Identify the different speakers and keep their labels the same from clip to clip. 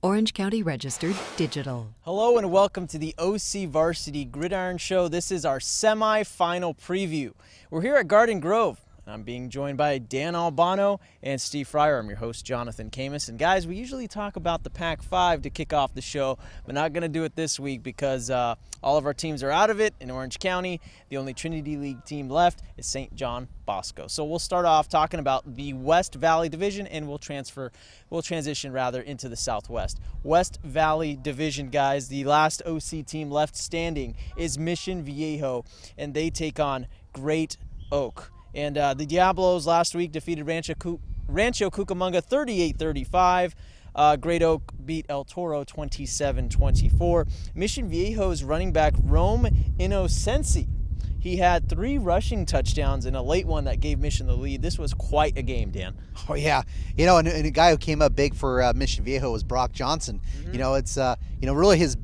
Speaker 1: Orange County Registered Digital.
Speaker 2: Hello and welcome to the OCVarsity Gridiron Show. This is our semi-final preview. We're here at Garden Grove. I'm being joined by Dan Albano and Steve Fryer. I'm your host, Jonathan Khamis. And guys, we usually talk about the Pac-5 to kick off the show, but not going to do it this week because all of our teams are out of it in Orange County. The only Trinity League team left is St. John Bosco. So we'll start off talking about the West Valley Division, and we'll transition into the Southwest. West Valley Division, guys, the last OC team left standing is Mission Viejo, and they take on Great Oak. And the Diablos last week defeated Rancho Cucamonga 38-35. Great Oak beat El Toro 27-24. Mission Viejo's running back Rome Innocenzi, he had 3 rushing touchdowns and a late one that gave Mission the lead. This was quite a game, Dan.
Speaker 3: Oh, yeah. And a guy who came up big for Mission Viejo was Brock Johnson. Mm-hmm. It's, really his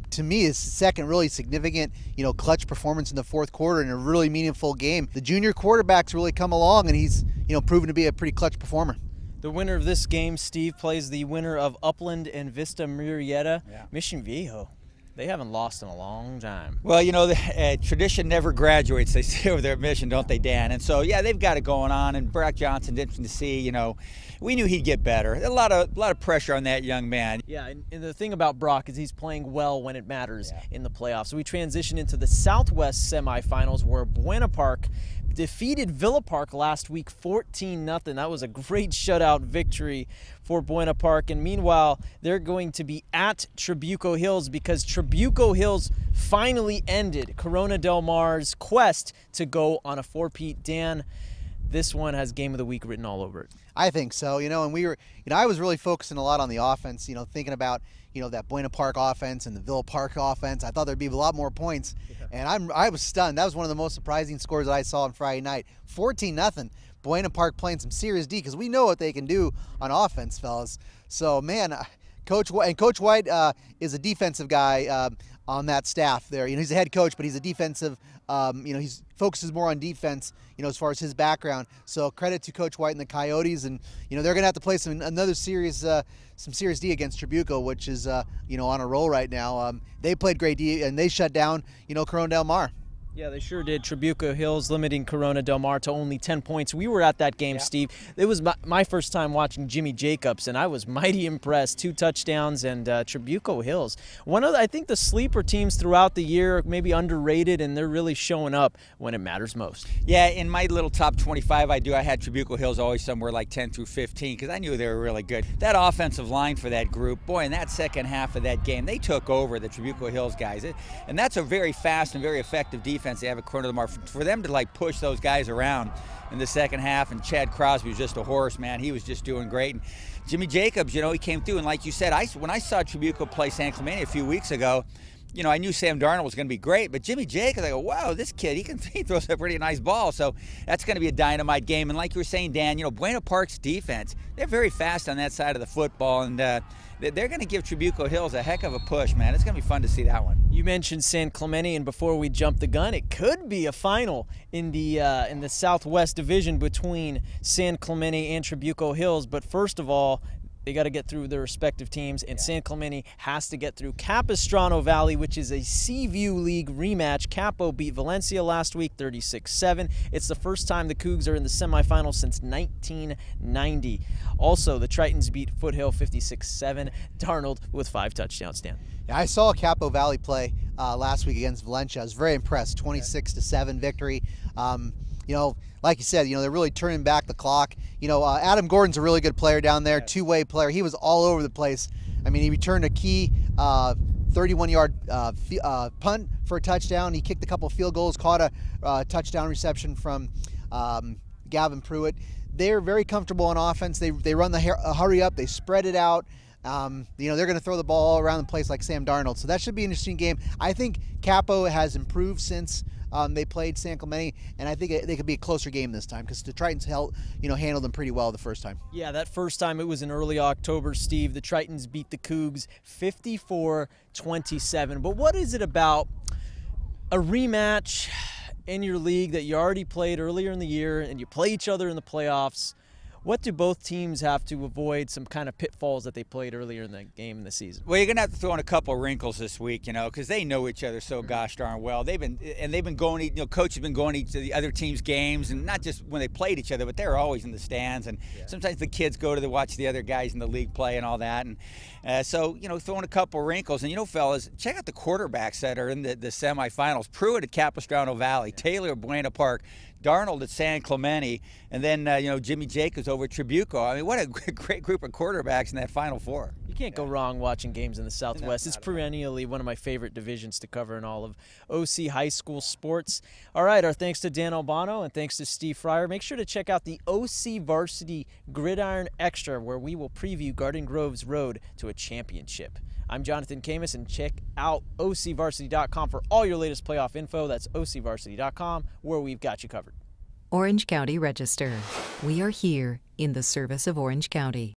Speaker 3: second really significant, clutch performance in the fourth quarter in a really meaningful game. The junior quarterback's really come along, and he's, proven to be a pretty clutch performer.
Speaker 2: The winner of this game, Steve, plays the winner of Upland and Vista Murrieta. Yeah. Mission Viejo, they haven't lost in a long time.
Speaker 4: Well, tradition never graduates, they say over there at Mission, don't they, Dan? And so, yeah, they've got it going on. And Brock Johnson, interesting to see, we knew he'd get better. A lot of pressure on that young man.
Speaker 2: Yeah, and the thing about Brock is he's playing well when it matters in the playoffs. So we transition into the Southwest semifinals where Buena Park defeated Villa Park last week 14-0. That was a great shutout victory for Buena Park. And meanwhile, they're going to be at Trabuco Hills because Trabuco Hills finally ended Corona Del Mar's quest to go on a four-peat. Dan, this one has Game of the Week written all over it.
Speaker 3: I think so, and we were, I was really focusing a lot on the offense, thinking about, that Buena Park offense and the Villa Park offense. I thought there'd be a lot more points, and I was stunned. That was one of the most surprising scores that I saw on Friday night. 14-0. Buena Park playing some serious D because we know what they can do on offense, fellas. So, man, Coach White is a defensive guy on that staff there. He's a head coach, but he's a defensive. He focuses more on defense. As far as his background. So credit to Coach White and the Coyotes, and they're going to have to play some serious D against Trabuco, which is on a roll right now. They played great D and they shut down Corona Del Mar.
Speaker 2: Yeah, they sure did. Trabuco Hills limiting Corona Del Mar to only 10 points. We were at that game, Steve. It was my first time watching Jimmy Jacobs, and I was mighty impressed. 2 touchdowns, and Trabuco Hills. I think the sleeper teams throughout the year, maybe underrated, and they're really showing up when it matters most.
Speaker 4: Yeah, in my little top 25 I had Trabuco Hills always somewhere like 10 through 15 because I knew they were really good. That offensive line for that group, boy, in that second half of that game, they took over the Trabuco Hills guys. And that's a very fast and very effective defense. They have a Corona Del Mar. For them to push those guys around in the second half, and Chad Crosby was just a horse, man. He was just doing great. And Jimmy Jacobs, he came through, and like you said, when I saw Trabuco play San Clemente a few weeks ago, I knew Sam Darnold was going to be great, but Jimmy Jacobs, I go, wow, this kid, he throws a pretty nice ball. So that's going to be a dynamite game. And like you were saying, Dan, Buena Park's defense, they're very fast on that side of the football, and they're going to give Trabuco Hills a heck of a push, man. It's going to be fun to see that one.
Speaker 2: You mentioned San Clemente, and before we jump the gun, it could be a final in the Southwest Division between San Clemente and Trabuco Hills. But first of all, they got to get through their respective teams, and San Clemente has to get through Capistrano Valley, which is a Seaview League rematch. Capo beat Valencia last week 36-7. It's the first time the Cougs are in the semifinals since 1990. Also, the Tritons beat Foothill 56-7. Darnold with 5 touchdowns, Dan.
Speaker 3: Yeah, I saw Capo Valley play last week against Valencia. I was very impressed. 26-7 victory. Like you said, they're really turning back the clock. Adam Gordon's a really good player down there, two-way player. He was all over the place. I mean, he returned a key 31-yard punt for a touchdown. He kicked a couple of field goals, caught a touchdown reception from Gavin Pruitt. They're very comfortable on offense. They run the hurry up. They spread it out. They're going to throw the ball all around the place like Sam Darnold. So that should be an interesting game. I think Capo has improved since they played San Clemente, and I think they could be a closer game this time because the Tritons handled them pretty well the first time.
Speaker 2: Yeah, that first time it was in early October, Steve. The Tritons beat the Cougs 54-27. But what is it about a rematch in your league that you already played earlier in the year and you play each other in the playoffs? What do both teams have to avoid, some kind of pitfalls that they played earlier in the game in the season?
Speaker 4: Well, you're going to have to throw in a couple of wrinkles this week, because they know each other so gosh darn well. They've been going, coach has been going to each of the other team's games, and not just when they played each other, but they're always in the stands. And sometimes the kids go to watch the other guys in the league play and all that. And so, throw in a couple of wrinkles. And, fellas, check out the quarterbacks that are in the semifinals. Pruitt at Capistrano Valley, Taylor at Buena Park, Darnold at San Clemente, and then, Jimmy Jacobs over at Tribuco. I mean, what a great group of quarterbacks in that Final Four.
Speaker 2: You can't go wrong watching games in the Southwest. It's perennially one of my favorite divisions to cover in all of OC high school sports. All right, our thanks to Dan Albano and thanks to Steve Fryer. Make sure to check out the OCVarsity Gridiron Extra, where we will preview Garden Grove's road to a championship. I'm Jonathan Khamis, and check out OCVarsity.com for all your latest playoff info. That's OCVarsity.com, where we've got you covered.
Speaker 1: Orange County Register. We are here in the service of Orange County.